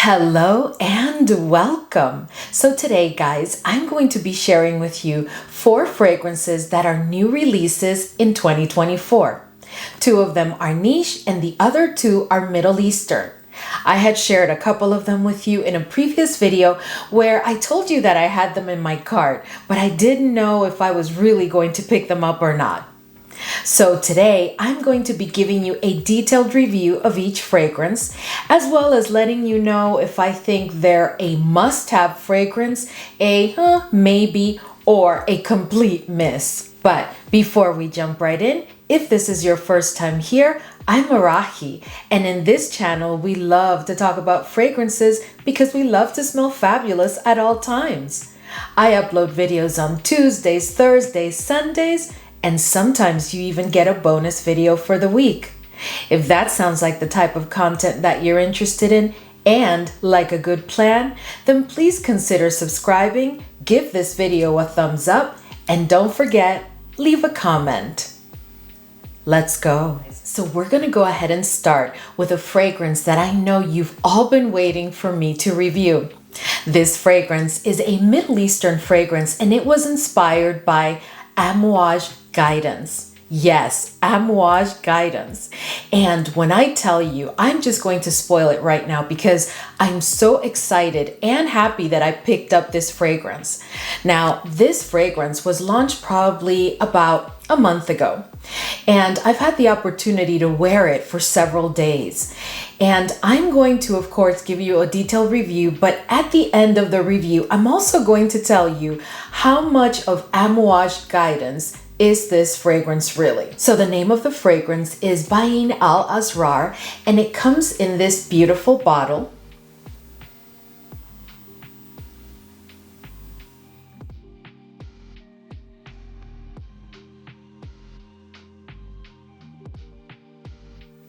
Hello and welcome. So today, guys, I'm going to be sharing with you 4 fragrances that are new releases in 2024. 2 of them are niche and the other 2 are Middle Eastern. I had shared a couple of them with you in a previous video where I told you that I had them in my cart, but I didn't know if I was really going to pick them up or not. So today I'm going to be giving you a detailed review of each fragrance, as well as letting you know if I think they're a must-have fragrance, a maybe, or a complete miss. But before we jump right in, if this is your first time here, I'm Arahi, and in this channel we love to talk about fragrances because we love to smell fabulous at all times. I upload videos on Tuesdays, Thursdays, Sundays, and sometimes you even get a bonus video for the week. If that sounds like the type of content that you're interested in and like a good plan, then please consider subscribing, give this video a thumbs up, and don't forget, leave a comment. Let's go. So we're gonna go ahead and start with a fragrance that I know you've all been waiting for me to review. This fragrance is a Middle Eastern fragrance and it was inspired by Amouage Guidance. Yes, Amouage Guidance. And when I tell you, I'm just going to spoil it right now because I'm so excited and happy that I picked up this fragrance. Now, this fragrance was launched probably about a month ago, and I've had the opportunity to wear it for several days. And I'm going to, of course, give you a detailed review, but at the end of the review, I'm also going to tell you how much of Amouage Guidance is this fragrance really. So the name of the fragrance is Bayn Al Asrar, and it comes in this beautiful bottle.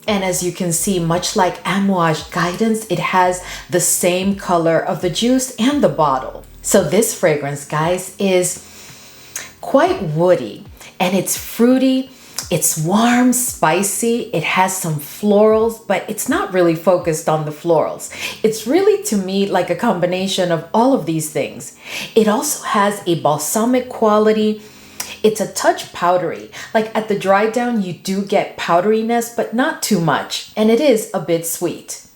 And as you can see, much like Amouage Guidance, it has the same color of the juice and the bottle. So this fragrance, guys, is quite woody and it's fruity. It's warm, spicy. It has some florals, but it's not really focused on the florals. It's really, to me, like a combination of all of these things. It also has a balsamic quality. It's a touch powdery. Like at the dry down, you do get powderiness, but not too much. And it is a bit sweet.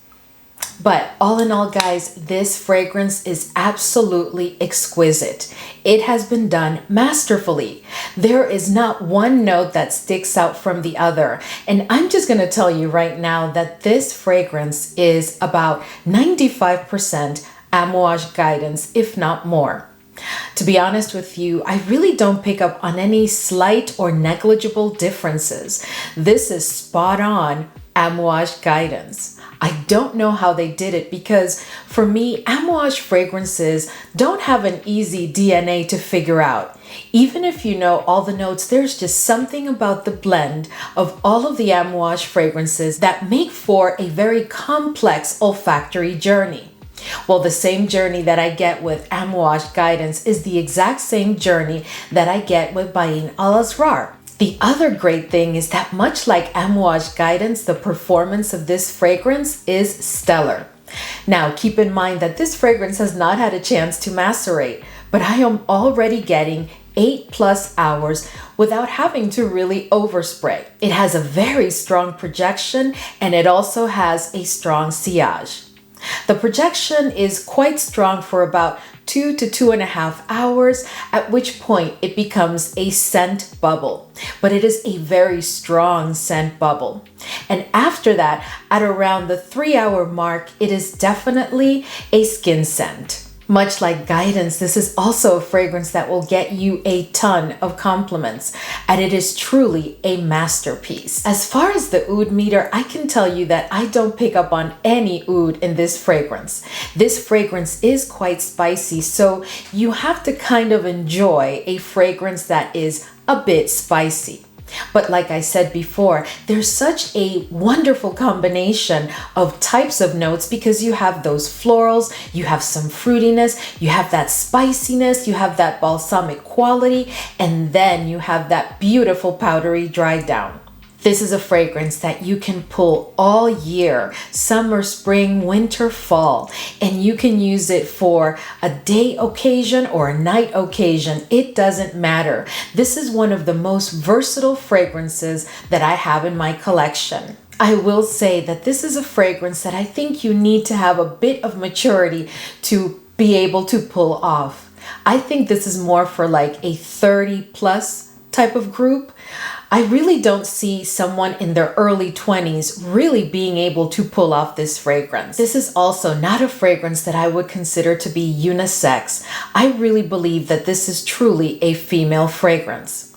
But all in all, guys, this fragrance is absolutely exquisite. It has been done masterfully. There is not one note that sticks out from the other. And I'm just going to tell you right now that this fragrance is about 95% Amouage Guidance, if not more. To be honest with you, I really don't pick up on any slight or negligible differences. This is spot on Amouage Guidance. I don't know how they did it because for me, Amouage fragrances don't have an easy DNA to figure out. Even if you know all the notes, there's just something about the blend of all of the Amouage fragrances that make for a very complex olfactory journey. Well, the same journey that I get with Amouage Guidance is the exact same journey that I get with Bayn Al Asrar. The other great thing is that much like Amouage Guidance, the performance of this fragrance is stellar. Now, keep in mind that this fragrance has not had a chance to macerate, but I am already getting 8+ hours without having to really overspray. It has a very strong projection and it also has a strong sillage. The projection is quite strong for about 2 to 2.5 hours, at which point it becomes a scent bubble. But it is a very strong scent bubble. And after that, at around the 3-hour mark, it is definitely a skin scent. Much like Guidance, this is also a fragrance that will get you a ton of compliments, and it is truly a masterpiece. As far as the oud meter, I can tell you that I don't pick up on any oud in this fragrance. This fragrance is quite spicy, so you have to kind of enjoy a fragrance that is a bit spicy. But like I said before, there's such a wonderful combination of types of notes because you have those florals, you have some fruitiness, you have that spiciness, you have that balsamic quality, and then you have that beautiful powdery dry down. This is a fragrance that you can pull all year, summer, spring, winter, fall, and you can use it for a day occasion or a night occasion. It doesn't matter. This is one of the most versatile fragrances that I have in my collection. I will say that this is a fragrance that I think you need to have a bit of maturity to be able to pull off. I think this is more for like a 30 plus type of group. I really don't see someone in their early 20s really being able to pull off this fragrance. This is also not a fragrance that I would consider to be unisex. I really believe that this is truly a female fragrance.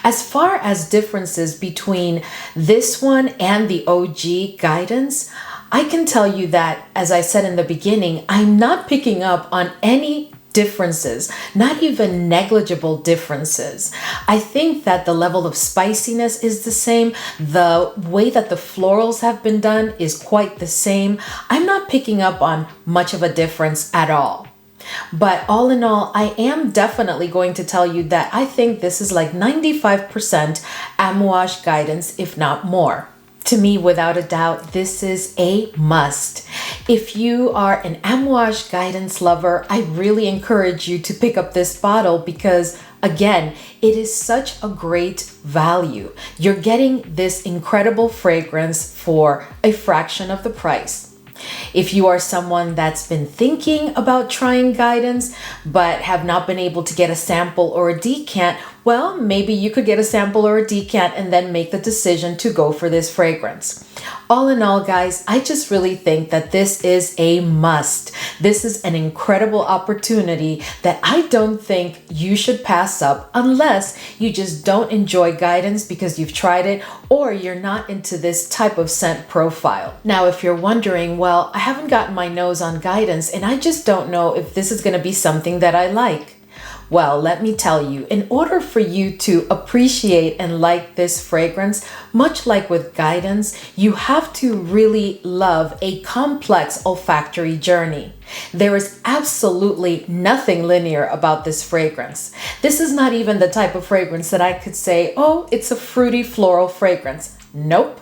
As far as differences between this one and the OG Guidance, I can tell you that, as I said in the beginning, I'm not picking up on any differences, not even negligible differences. I think that the level of spiciness is the same. The way that the florals have been done is quite the same. I'm not picking up on much of a difference at all. But all in all, I am definitely going to tell you that I think this is like 95% Amouage Guidance, if not more. To me, without a doubt, this is a must. If you are an Amouage Guidance lover, I really encourage you to pick up this bottle because, again, it is such a great value. You're getting this incredible fragrance for a fraction of the price. If you are someone that's been thinking about trying Guidance but have not been able to get a sample or a decant, well, maybe you could get a sample or a decant and then make the decision to go for this fragrance. All in all, guys, I just really think that this is a must. This is an incredible opportunity that I don't think you should pass up unless you just don't enjoy Guidance because you've tried it or you're not into this type of scent profile. Now, if you're wondering, well, I haven't gotten my nose on Guidance and I just don't know if this is going to be something that I like. Well, let me tell you, in order for you to appreciate and like this fragrance, much like with Guidance, you have to really love a complex olfactory journey. There is absolutely nothing linear about this fragrance. This is not even the type of fragrance that I could say, oh, it's a fruity floral fragrance. Nope.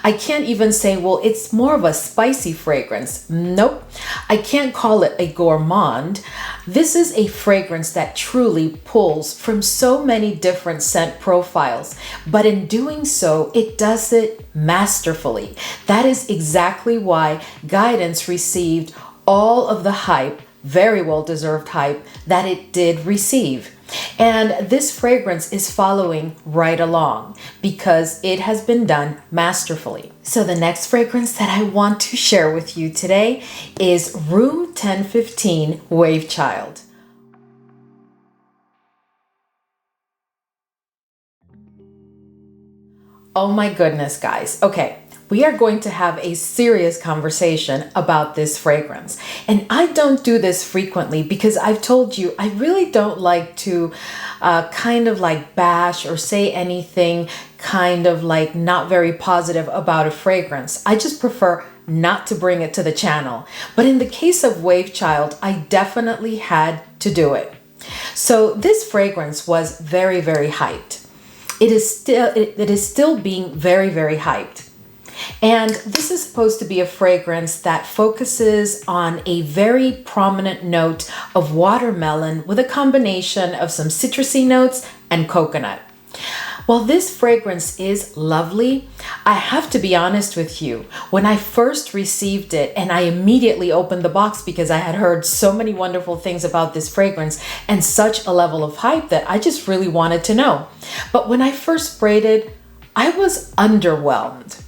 I can't even say, well, it's more of a spicy fragrance. Nope. I can't call it a gourmand. This is a fragrance that truly pulls from so many different scent profiles, but in doing so, it does it masterfully. That is exactly why Guidance received all of the hype, very well-deserved hype, that it did receive. And this fragrance is following right along because it has been done masterfully. So the next fragrance that I want to share with you today is Room 1015 Wavechild. Oh my goodness, guys. Okay. We are going to have a serious conversation about this fragrance. And I don't do this frequently because I've told you I really don't like to kind of like bash or say anything kind of like not very positive about a fragrance. I just prefer not to bring it to the channel. But in the case of Wavechild, I definitely had to do it. So this fragrance was very, very hyped. It is still being very, very hyped. And this is supposed to be a fragrance that focuses on a very prominent note of watermelon with a combination of some citrusy notes and coconut. While this fragrance is lovely, I have to be honest with you. When I first received it and I immediately opened the box because I had heard so many wonderful things about this fragrance and such a level of hype that I just really wanted to know. But when I first sprayed it, I was underwhelmed.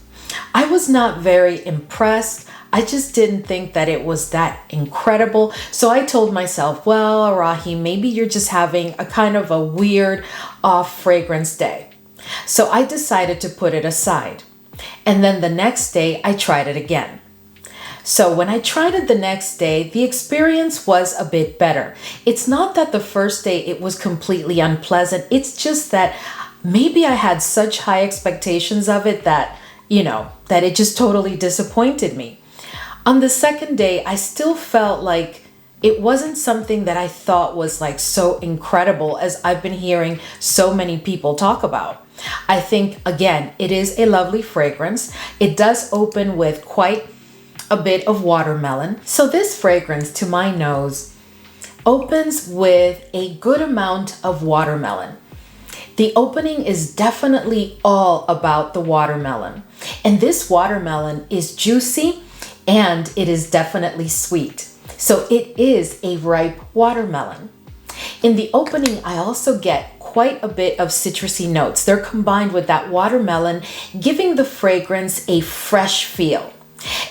I was not very impressed. I just didn't think that it was that incredible. So I told myself, well, Arahi, maybe you're just having a kind of a weird off fragrance day. So I decided to put it aside. And then the next day I tried it again. So when I tried it the next day, the experience was a bit better. It's not that the first day it was completely unpleasant. It's just that maybe I had such high expectations of it that that it just totally disappointed me. On the second day, I still felt like it wasn't something that I thought was like so incredible as I've been hearing so many people talk about. I think, again, it is a lovely fragrance. It does open with quite a bit of watermelon. So this fragrance, to my nose, opens with a good amount of watermelon. The opening is definitely all about the watermelon. And this watermelon is juicy and it is definitely sweet. So it is a ripe watermelon. In the opening, I also get quite a bit of citrusy notes. They're combined with that watermelon, giving the fragrance a fresh feel.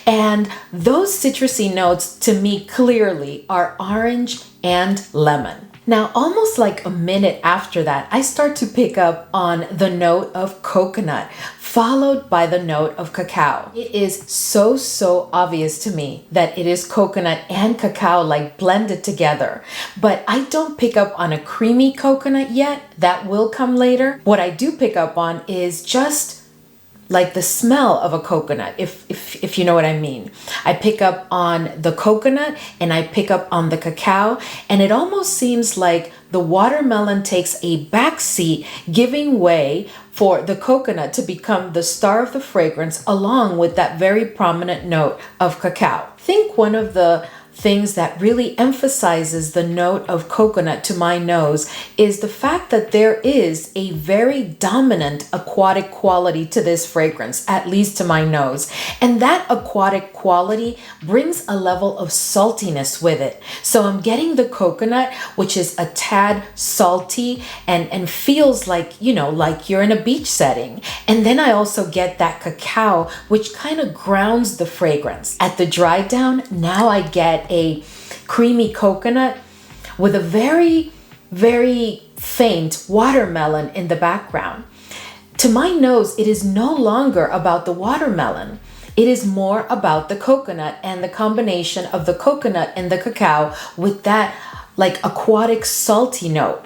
And those citrusy notes to me clearly are orange and lemon. Now, almost like a minute after that, I start to pick up on the note of coconut, followed by the note of cacao. It is so obvious to me that it is coconut and cacao like blended together, but I don't pick up on a creamy coconut yet. That will come later. What I do pick up on is just like the smell of a coconut, if you know what I mean. I pick up on the coconut and I pick up on the cacao, and it almost seems like the watermelon takes a backseat, giving way for the coconut to become the star of the fragrance, along with that very prominent note of cacao. I think one of the things that really emphasizes the note of coconut to my nose is the fact that there is a very dominant aquatic quality to this fragrance, at least to my nose. And that aquatic quality brings a level of saltiness with it. So I'm getting the coconut, which is a tad salty and feels like, you know, like you're in a beach setting. And then I also get that cacao, which kind of grounds the fragrance. At the dry down, now I get a creamy coconut with a very faint watermelon in the background. To my nose, it is no longer about the watermelon. It is more about the coconut and the combination of the coconut and the cacao with that like aquatic salty note.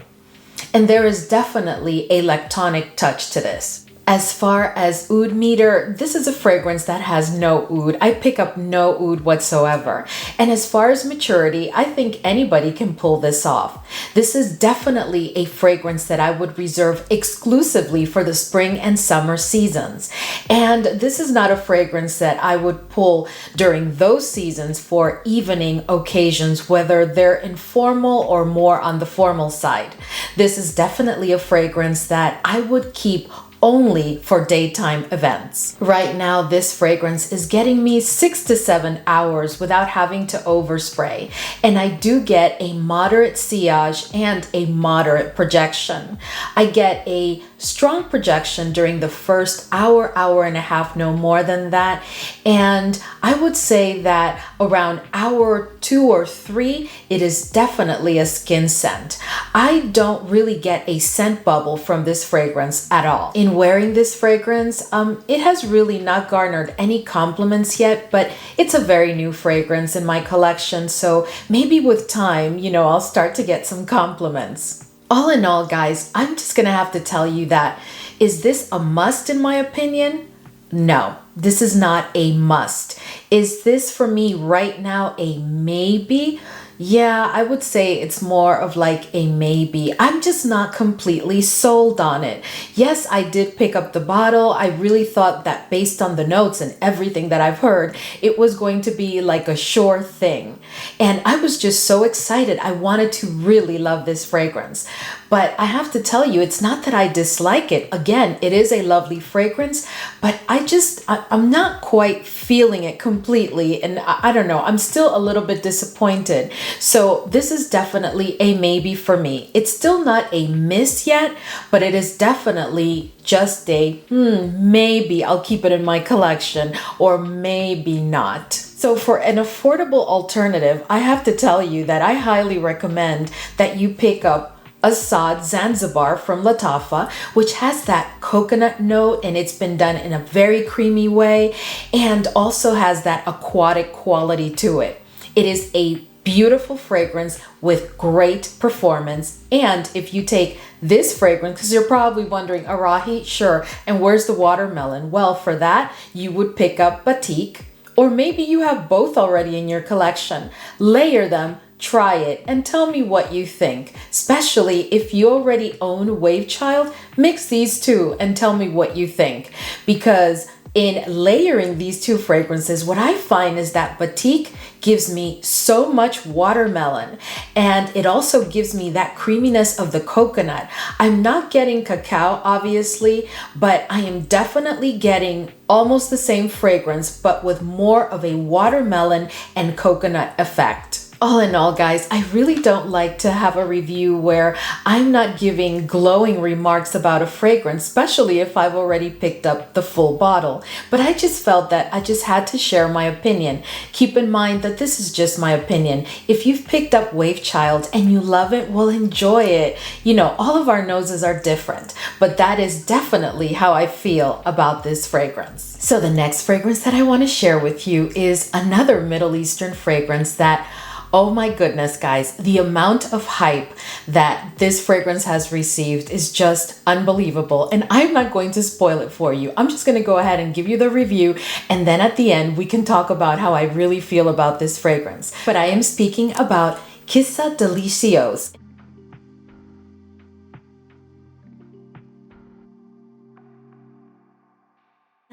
And there is definitely a lactonic touch to this. As far as oud meter, this is a fragrance that has no oud. I pick up no oud whatsoever. And as far as maturity, I think anybody can pull this off. This is definitely a fragrance that I would reserve exclusively for the spring and summer seasons. And this is not a fragrance that I would pull during those seasons for evening occasions, whether they're informal or more on the formal side. This is definitely a fragrance that I would keep only for daytime events. Right now, this fragrance is getting me 6 to 7 hours without having to overspray. And I do get a moderate sillage and a moderate projection. I get a strong projection during the first hour and a half, no more than that. And I would say that around hour 2 or 3, it is definitely a skin scent. I don't really get a scent bubble from this fragrance at all. In wearing this fragrance, it has really not garnered any compliments yet, but it's a very new fragrance in my collection. So maybe with time, you know, I'll start to get some compliments. All in all, guys, I'm just gonna have to tell you that, is this a must in my opinion? No, this is not a must. Is this for me right now a maybe? Yeah, I would say it's more of like a maybe. I'm just not completely sold on it. Yes, I did pick up the bottle. I really thought that based on the notes and everything that I've heard, it was going to be like a sure thing. And I was just so excited. I wanted to really love this fragrance. But I have to tell you, it's not that I dislike it. Again, it is a lovely fragrance, but I'm not quite feeling it completely. And I don't know, I'm still a little bit disappointed. So this is definitely a maybe for me. It's still not a miss yet, but it is definitely just a maybe I'll keep it in my collection, or maybe not. So for an affordable alternative, I have to tell you that I highly recommend that you pick up Assad Zanzibar from Lattafa, which has that coconut note, and it's been done in a very creamy way and also has that aquatic quality to it. It is a beautiful fragrance with great performance. And if you take this fragrance, because you're probably wondering, Arahi, sure, and where's the watermelon? Well, for that, you would pick up Batik, or maybe you have both already in your collection. Layer them, try it and tell me what you think. Especially if you already own Wavechild, mix these two and tell me what you think. Because in layering these two fragrances, what I find is that Batik gives me so much watermelon, and it also gives me that creaminess of the coconut. I'm not getting cacao, obviously, but I am definitely getting almost the same fragrance, but with more of a watermelon and coconut effect. All in all, guys, I really don't like to have a review where I'm not giving glowing remarks about a fragrance, especially if I've already picked up the full bottle. But I just felt that I just had to share my opinion. Keep in mind that this is just my opinion. If you've picked up Wavechild and you love it, well, enjoy it. You know, all of our noses are different, but that is definitely how I feel about this fragrance. So the next fragrance that I want to share with you is another Middle Eastern fragrance that, oh my goodness, guys, the amount of hype that this fragrance has received is just unbelievable. And I'm not going to spoil it for you. I'm just going to go ahead and give you the review. And then at the end, we can talk about how I really feel about this fragrance. But I am speaking about Qissa Delicios.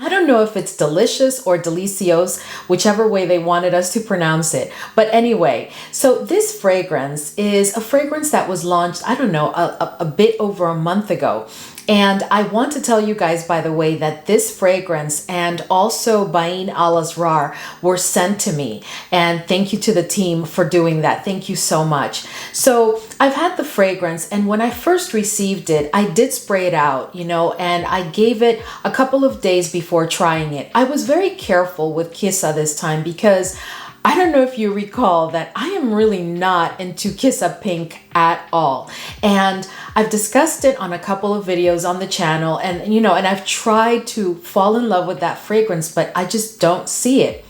I don't know if it's delicious or delicios, whichever way they wanted us to pronounce it. But anyway, so this fragrance is a fragrance that was launched, I don't know, a bit over a month ago. And I want to tell you guys, by the way, that this fragrance and also Bayn Al Asrar were sent to me. And thank you to the team for doing that. Thank you so much. So I've had the fragrance, and when I first received it, I did spray it out, you know, and I gave it a couple of days before trying it. I was very careful with Qissa this time because I don't know if you recall that I am really not into Qissa Pink at all. And I've discussed it on a couple of videos on the channel, and you know, and I've tried to fall in love with that fragrance, but I just don't see it.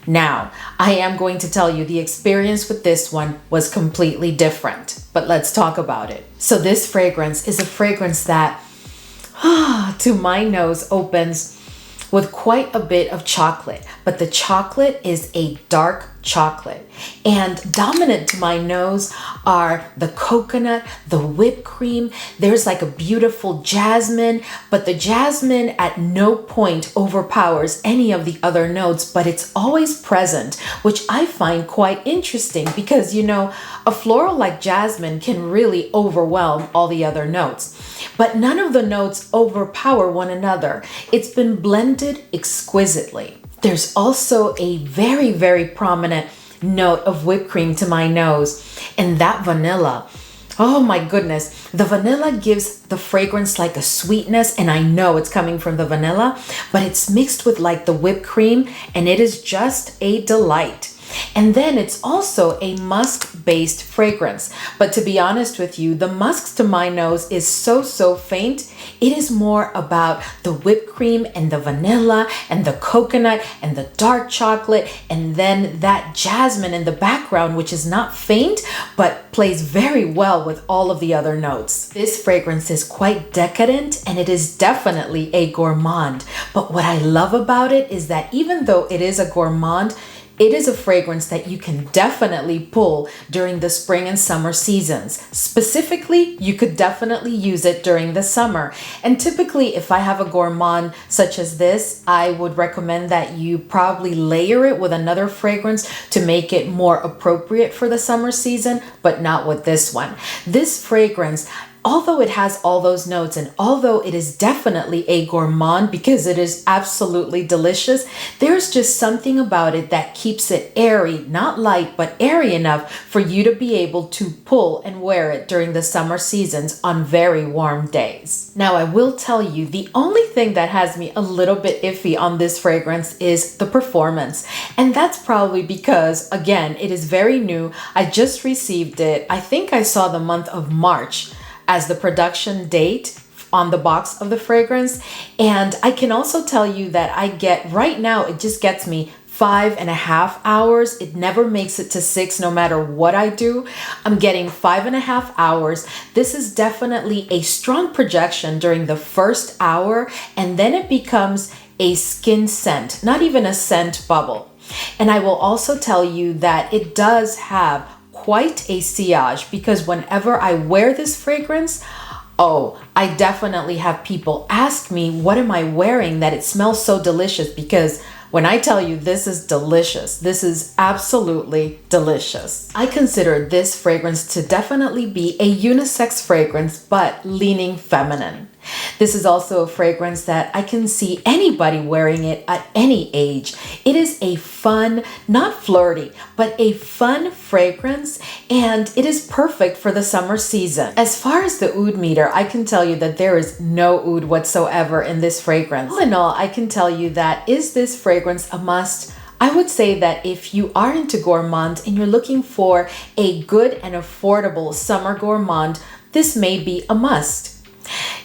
Now, I am going to tell you the experience with this one was completely different, but let's talk about it. So this fragrance is a fragrance that, to my nose, opens with quite a bit of chocolate, but the chocolate is a dark chocolate. And dominant to my nose are the coconut, the whipped cream. There's like a beautiful jasmine, but the jasmine at no point overpowers any of the other notes, but it's always present, which I find quite interesting because, you know, a floral like jasmine can really overwhelm all the other notes, but none of the notes overpower one another. It's been blended exquisitely. There's also a very, very prominent note of whipped cream to my nose, and that vanilla. Oh my goodness. The vanilla gives the fragrance like a sweetness, and I know it's coming from the vanilla, but it's mixed with like the whipped cream, and it is just a delight. And then it's also a musk-based fragrance. But to be honest with you, the musks to my nose is so faint. It is more about the whipped cream and the vanilla and the coconut and the dark chocolate, and then that jasmine in the background, which is not faint, but plays very well with all of the other notes. This fragrance is quite decadent, and it is definitely a gourmand. But what I love about it is that even though it is a gourmand, it is a fragrance that you can definitely pull during the spring and summer seasons. Specifically, you could definitely use it during the summer. And typically, if I have a gourmand such as this, I would recommend that you probably layer it with another fragrance to make it more appropriate for the summer season, but not with this one. This fragrance, although it has all those notes, and although it is definitely a gourmand because it is absolutely delicious, there's just something about it that keeps it airy, not light, but airy enough for you to be able to pull and wear it during the summer seasons on very warm days. Now, I will tell you, the only thing that has me a little bit iffy on this fragrance is the performance. And that's probably because, again, it is very new. I just received it. I think I saw the month of March as the production date on the box of the fragrance. And I can also tell you that I get, right now, it just gets me 5.5 hours. It never makes it to 6 no matter what I do. I'm getting 5.5 hours. This is definitely a strong projection during the first hour, and then it becomes a skin scent, not even a scent bubble. And I will also tell you that it does have quite a sillage because whenever I wear this fragrance, oh, I definitely have people ask me, what am I wearing that it smells so delicious? Because when I tell you this is delicious, this is absolutely delicious. I consider this fragrance to definitely be a unisex fragrance, but leaning feminine. This is also a fragrance that I can see anybody wearing it at any age. It is a fun, not flirty, but a fun fragrance, and it is perfect for the summer season. As far as the oud meter, I can tell you that there is no oud whatsoever in this fragrance. All in all, I can tell you that is this fragrance a must? I would say that if you are into gourmand and you're looking for a good and affordable summer gourmand, this may be a must.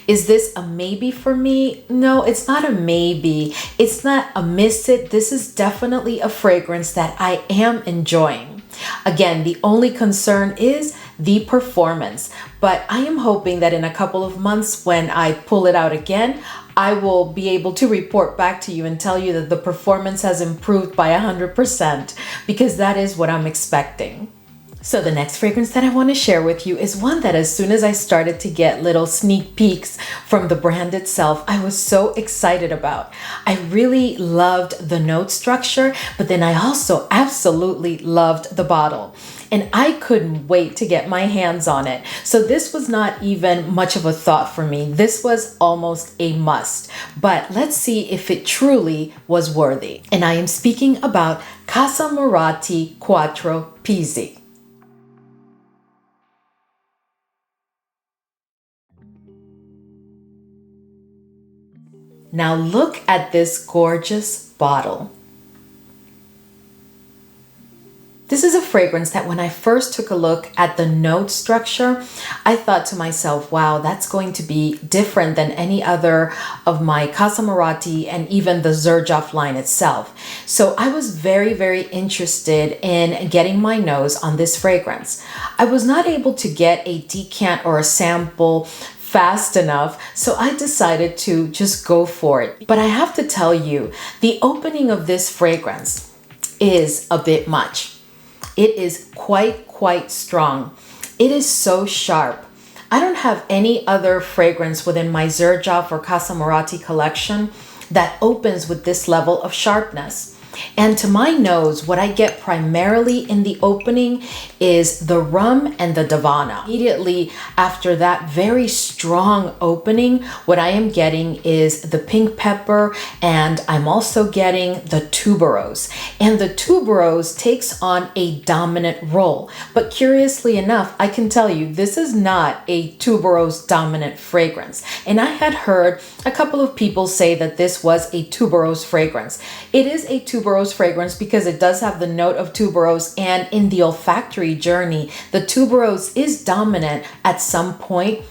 Is this a maybe for me? No, it's not a maybe. It's not a miss it. This is definitely a fragrance that I am enjoying. Again, the only concern is the performance, but I am hoping that in a couple of months when I pull it out again, I will be able to report back to you and tell you that the performance has improved by 100%, because that is what I'm expecting. So the next fragrance that I want to share with you is one that as soon as I started to get little sneak peeks from the brand itself, I was so excited about. I really loved the note structure, but then I also absolutely loved the bottle. And I couldn't wait to get my hands on it. So this was not even much of a thought for me. This was almost a must. But let's see if it truly was worthy. And I am speaking about CASAMORATI Quatro Pizzi. Now look at this gorgeous bottle. This is a fragrance that when I first took a look at the note structure, I thought to myself, wow, that's going to be different than any other of my CASAMORATI and even the Xerjoff line itself. So I was very, very interested in getting my nose on this fragrance. I was not able to get a decant or a sample fast enough, so I decided to just go for it. But I have to tell you, the opening of this fragrance is a bit much. It is quite strong. It is so sharp. I don't have any other fragrance within my Xerjoff or CASAMORATI collection that opens with this level of sharpness. And to my nose, what I get primarily in the opening is the rum and the davana. Immediately after that very strong opening, what I am getting is the pink pepper, and I'm also getting the tuberose. And the tuberose takes on a dominant role. But curiously enough, I can tell you this is not a tuberose dominant fragrance. And I had heard a couple of people say that this was a tuberose fragrance. It is a tuberose fragrance because it does have the note of tuberose, and in the olfactory journey, the tuberose is dominant at some point.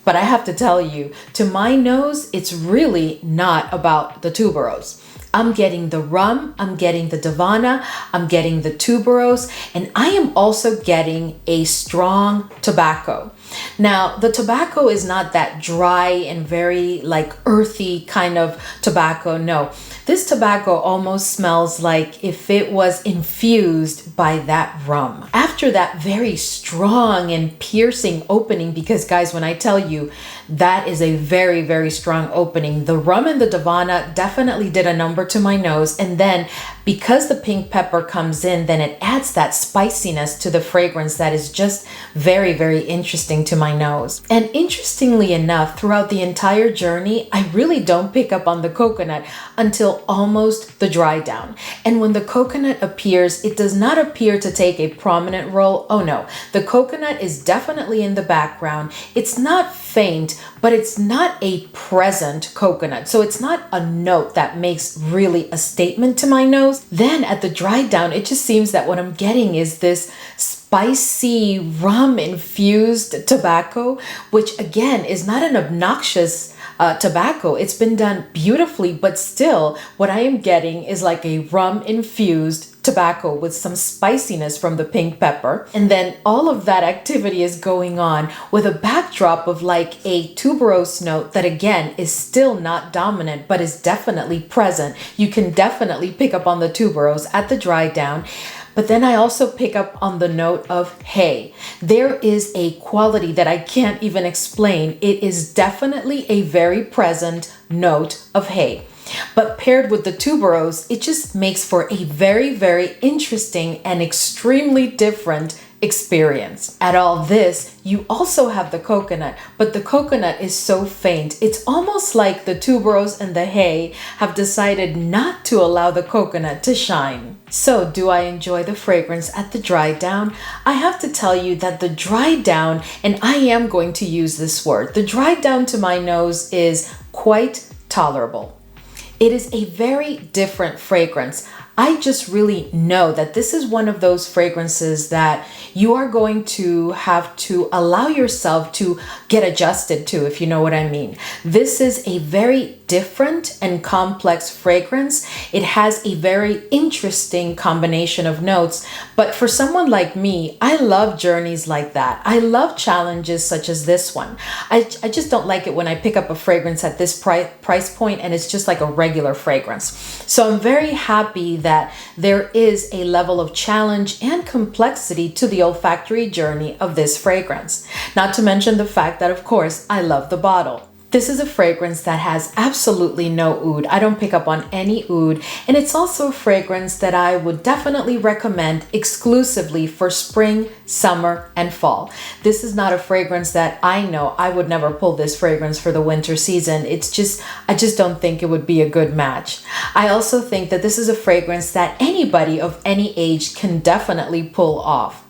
But I have to tell you, to my nose, it's really not about the tuberose. I'm getting the rum, I'm getting the davana, I'm getting the tuberose, and I am also getting a strong tobacco. Now, the tobacco is not that dry and very like earthy kind of tobacco. No, this tobacco almost smells like if it was infused by that rum. After that very strong and piercing opening, because guys, when I tell you that is a very, very strong opening, the rum and the davana definitely did a number to my nose. And then because the pink pepper comes in, then it adds that spiciness to the fragrance that is just very, very interesting to my nose. And interestingly enough, throughout the entire journey, I really don't pick up on the coconut until almost the dry down. And when the coconut appears, it does not appear to take a prominent role. Oh no, the coconut is definitely in the background. It's not faint, but it's not a present coconut. So it's not a note that makes really a statement to my nose. Then at the dry down, it just seems that what I'm getting is this spicy rum infused tobacco, which again is not an obnoxious tobacco. It's been done beautifully, but still what I am getting is like a rum infused tobacco with some spiciness from the pink pepper. And then all of that activity is going on with a backdrop of like a tuberose note that again is still not dominant, but is definitely present. You can definitely pick up on the tuberose at the dry down. But then I also pick up on the note of hay. There is a quality that I can't even explain. It is definitely a very present note of hay. But paired with the tuberose, it just makes for a very, very interesting and extremely different experience. At all this, you also have the coconut, but the coconut is so faint. It's almost like the tuberose and the hay have decided not to allow the coconut to shine. So do I enjoy the fragrance at the dry down? I have to tell you that the dry down, and I am going to use this word, the dry down to my nose is quite tolerable. It is a very different fragrance. I just really know that this is one of those fragrances that you are going to have to allow yourself to get adjusted to, if you know what I mean. This is a very different and complex fragrance. It has a very interesting combination of notes, but for someone like me, I love journeys like that. I love challenges such as this one. I just don't like it when I pick up a fragrance at this price point and it's just like a regular fragrance. So I'm very happy that there is a level of challenge and complexity to the olfactory journey of this fragrance. Not to mention the fact that, of course, I love the bottle. This is a fragrance that has absolutely no oud. I don't pick up on any oud. And it's also a fragrance that I would definitely recommend exclusively for spring, summer, and fall. This is not a fragrance that I know I would never pull this fragrance for the winter season. I just don't think it would be a good match. I also think that this is a fragrance that anybody of any age can definitely pull off.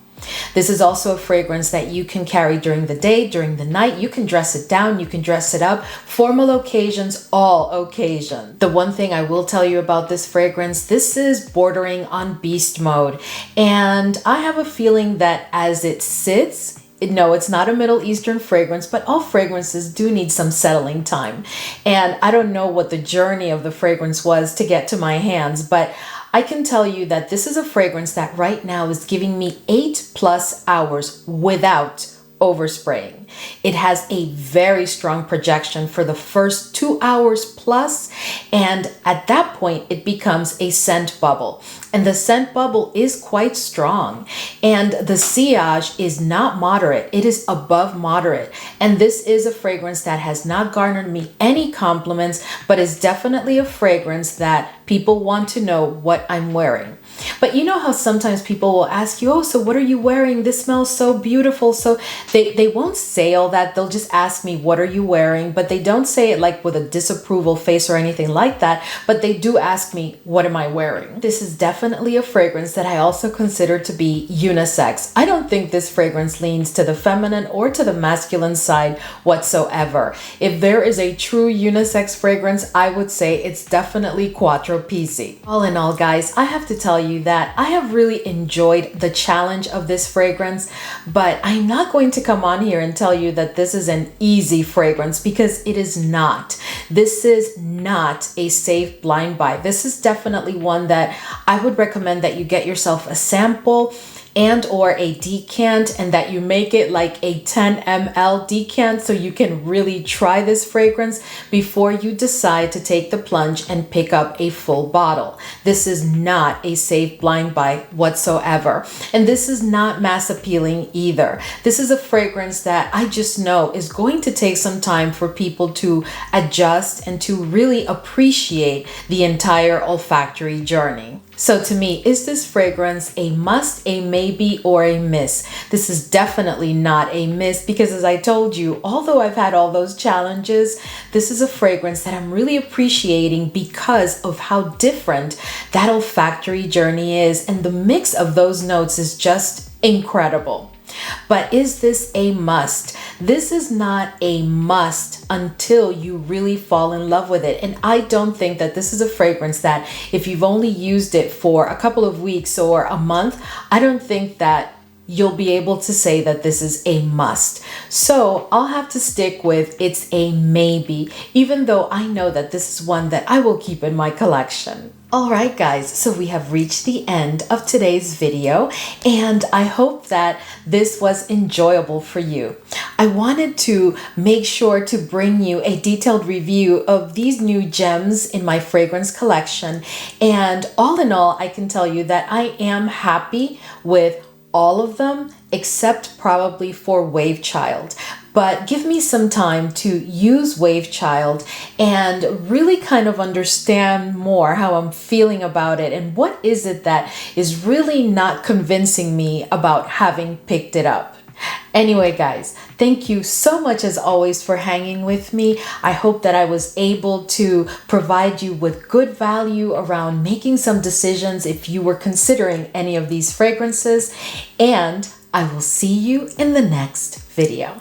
This is also a fragrance that you can carry during the day, during the night. You can dress it down, you can dress it up. Formal occasions, all occasions. The one thing I will tell you about this fragrance, this is bordering on beast mode. And I have a feeling that as it sits, no, it's not a Middle Eastern fragrance, but all fragrances do need some settling time. And I don't know what the journey of the fragrance was to get to my hands, but I can tell you that this is a fragrance that right now is giving me 8+ hours without overspraying. It has a very strong projection for the first 2 hours plus, and at that point it becomes a scent bubble. And the scent bubble is quite strong, and the sillage is not moderate, it is above moderate. And this is a fragrance that has not garnered me any compliments, but is definitely a fragrance that people want to know what I'm wearing. But you know how sometimes people will ask you, oh, so what are you wearing? This smells so beautiful. So they won't say all that. They'll just ask me, what are you wearing? But they don't say it like with a disapproval face or anything like that. But they do ask me, what am I wearing? This is definitely a fragrance that I also consider to be unisex. I don't think this fragrance leans to the feminine or to the masculine side whatsoever. If there is a true unisex fragrance, I would say it's definitely Quatro Pizzi. All in all, guys, I have to tell you that I have really enjoyed the challenge of this fragrance, but I'm not going to come on here and tell you that this is an easy fragrance, because it is not. This is not a safe blind buy. This is definitely one that I would recommend that you get yourself a sample and or a decant, and that you make it like a 10 ml decant so you can really try this fragrance before you decide to take the plunge and pick up a full bottle. This is not a safe blind buy whatsoever. And this is not mass appealing either. This is a fragrance that I just know is going to take some time for people to adjust and to really appreciate the entire olfactory journey. So to me, is this fragrance a must, a maybe, or a miss? This is definitely not a miss, because as I told you, although I've had all those challenges, this is a fragrance that I'm really appreciating because of how different that olfactory journey is, and the mix of those notes is just incredible. But is this a must? This is not a must until you really fall in love with it. And I don't think that this is a fragrance that if you've only used it for a couple of weeks or a month, I don't think that you'll be able to say that this is a must. So I'll have to stick with it's a maybe, even though I know that this is one that I will keep in my collection. All right, guys, so we have reached the end of today's video, and I hope that this was enjoyable for you. I wanted to make sure to bring you a detailed review of these new gems in my fragrance collection, and all in all, I can tell you that I am happy with all of them except probably for Wavechild. But give me some time to use Wavechild and really kind of understand more how I'm feeling about it and what is it that is really not convincing me about having picked it up. Anyway, guys, thank you so much as always for hanging with me. I hope that I was able to provide you with good value around making some decisions if you were considering any of these fragrances, and I will see you in the next video.